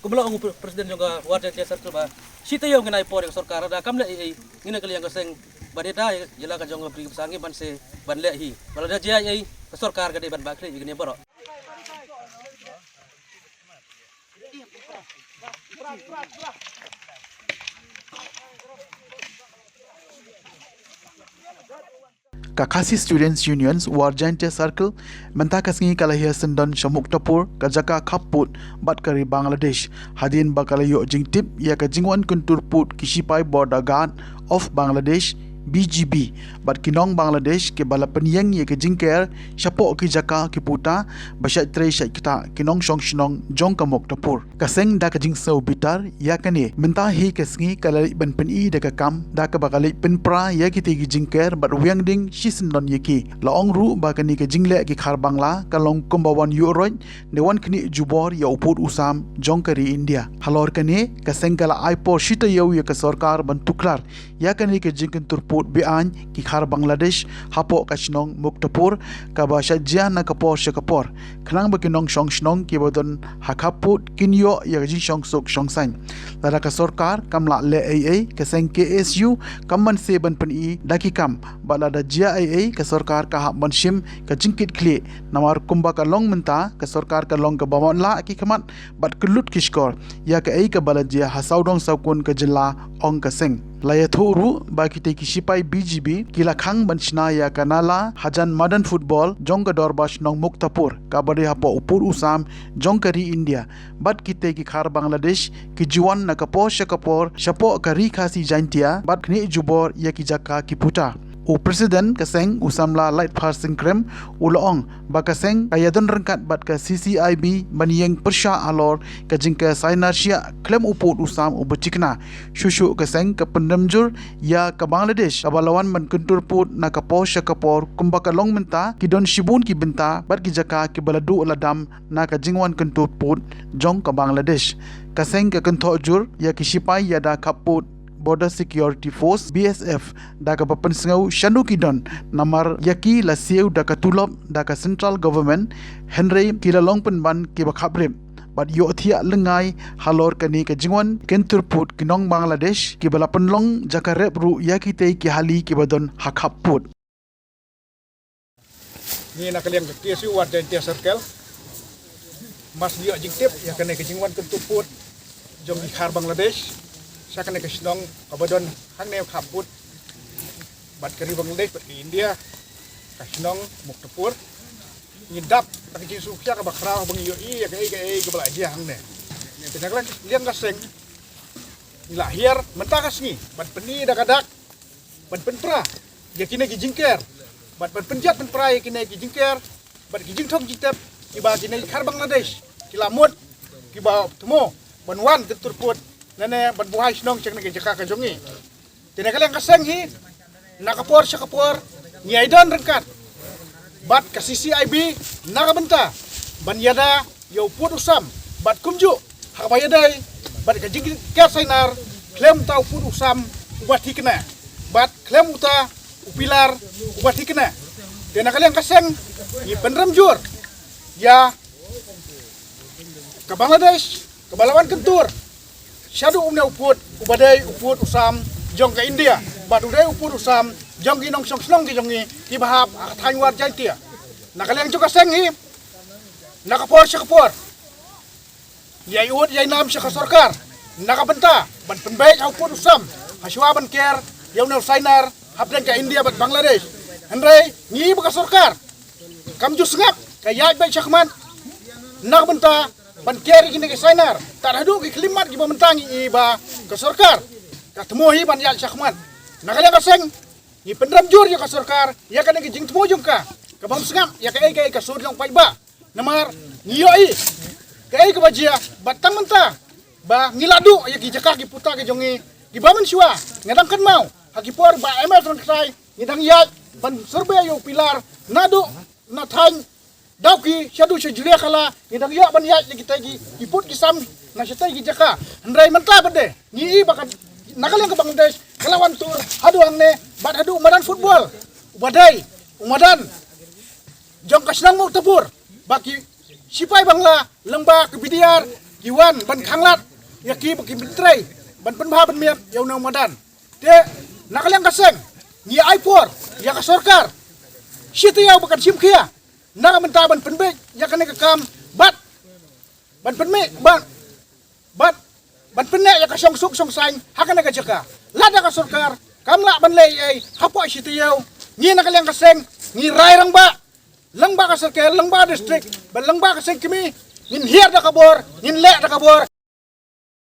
kumla ang presiden juga warja tiasa tu ba sita yung ngenai por yang sarkar ada kam le ngina kali yang kaseng badeta jela ka jong pri sangi ban se ban le hi bala da jia ai sarkar ka de ban bakri ngene baro Kakasi Students Unions Warjante Circle menta kasngi kalahia sendon Shamuk Tapur kajaka khaput bat kari Bangladesh hadin bakalayo jingtip ya ka jingwan kuntur put kisipai border guard of Bangladesh BGB bat kinong Bangladesh ke bala penyeng ye ke jingker syapo ki jaka ki puta basyat tre syat kita kinong shong shnong jong kamok tapur kaseng da ka jing sau bitar ya kane menta hi kasngi kalali ban peni da ka kam da ka bakali penpra ya ki te ki jingker bat wiang ding shisndon ye ki laong ru ba kani ke jingle ki khar bangla kalong kombawan yuroy ne wan kni jubor ya uput usam jong kari India halor kane kaseng kala aipor shita yau ya ka sarkar ban tuklar ya kane ke jingken turput bian ki khar Bangladesh hapo kachnong muktapur ka ba shajia na kapor shakapor khnang ba kinong shong shnong ki bodon hakaput kinyo ya jing shong sok shong san lara ka sarkar kamla le AA ka seng KSU kamman se ban pen I daki kam bala da jia AA ka sarkar ka ban shim ka jingkit kle namar kumba ka long menta ka sarkar ka long ka bawon la ki kamat bat kelut kishkor ya ka ai ka bala jia hasaudong saukun ka jilla ong ka seng laya thoru ba ki te ki sipai BGB kila khang banchna ya kanala hajan modern football jong ka dorbash nong muktapur kabari hapo upur usam jong kari India bat ki te ki khar Bangladesh ki juwan na kapo shakapor shapo kari khasi jantia bat kni jubor ya ki jaka ki puta u presiden kaseng usamla light passing krem uloong ba kaseng kayadon rengkat bat ka CCIB baniyeng persya alor ka jingka sainarsia klem uput usam ubecikna shushu kaseng ka pendamjur ya ka Bangladesh kabalawan man kuntur put na ka posya kapor kumbaka long menta kidon shibun ki benta bat ki jaka ki baladu ladam na ka jingwan kuntur put jong ka Bangladesh kaseng ka kentojur ya ki sipai ya da kaput Border Security Force BSF da ka papensengau Shanu Kidon namar yaki la siu da ka tulop da ka central government Henry kilalong penban ki bakhabrem bat yo thia lengai halor kani ka jingwan kenturput kinong Bangladesh ki bala penlong jakarep ru yaki tei ki hali ki badon hakhaput ni nak kalian ke KSU Warjante Circle mas dia jingtip ya kani ka jingwan kenturput jong di khar Bangladesh saya kena ke Shinong kabadon hang ne khaput bat kari Bangladesh bat ke India ke Shinong muktapur ngidap tak jing sukya ka bakra bang yo I ya ke bala dia hang ne tenaglan liang kaseng lahir mentakas ni bat peni dakadak bat penpra ya kine ki jingker bat penjat penpra ya kine ki jingker bat ki jingthong jitep iba kine khar Bangladesh kilamut kiba temo banwan keturput nene berbuhay sinong cek nege jaka kajongi. Tina kalian kaseng hi nakapor syakapor nyaidon rengkat. Bat ka CCIB nakabenta ban yada yo put usam bat kumju hakabayadai bat ka jingki sainar klem tau put usam ubat hikna. Bat klem uta upilar ubat hikna. Tina kalian kaseng hi penramjur ya ke Bangladesh ke Balawan Kentur Syadu umne uput, ubadai uput usam jong ke India, badudai uput usam jong ki nong song snong ki jongi ki bahap thang war jantia. Nakaliang juga sengi, nakapor syakapor. Yai ud yai nam syaka sarkar, nakabenta ban penbaik uput usam, haswa ban ker yau nau sainar hapdan ke India bat Bangladesh. Henry ngi baka sarkar. Kam jus ngap kaya baik syakman. Nakabenta ban keri kini ke sainar tak hadu ki klimat ki mentang iba ke sarkar ka temu hi ban ya syakman nakalian kaseng ni pendram jur ya ke sarkar ya kan ki jing temu jungka ka bam sengap ya ka sur yang paiba namar ngiyoi ke bajia batang menta ba ngiladu ya ki jaka ki puta ki jongi di bamen siwa ngadangkan mau haki por ba emel tron krai ngidang ya ban surbe yo pilar nadu na thang Dauki syadu syajlia kala ngidang ya ban ya kita gi iput kisam na syai gi jaka ndrai menta bade ni bakan nakal yang ke Bangladesh kelawan tur hadu angne bad hadu umadan football ubadai umadan jong kasnang mau tebur baki sipai bangla lembah kebidiar Iwan ban khanglat yaki baki bitrai ban penbha ban miat yauna madan te nakaliang kaseng ni aipor ya ka sorkar sita yaw bakan simkia naka menta ban penbe ya kan kam bat ban penme bat ban penne ya ka song suk song saing hakan ka jaka lada ka sorkar kamla ban lei ai hapo sita yaw ni nakaliang kaseng ni rai rangba langba ka sarkel langba district ban langba ka seng kimi nin hier da kabor nin le da kabor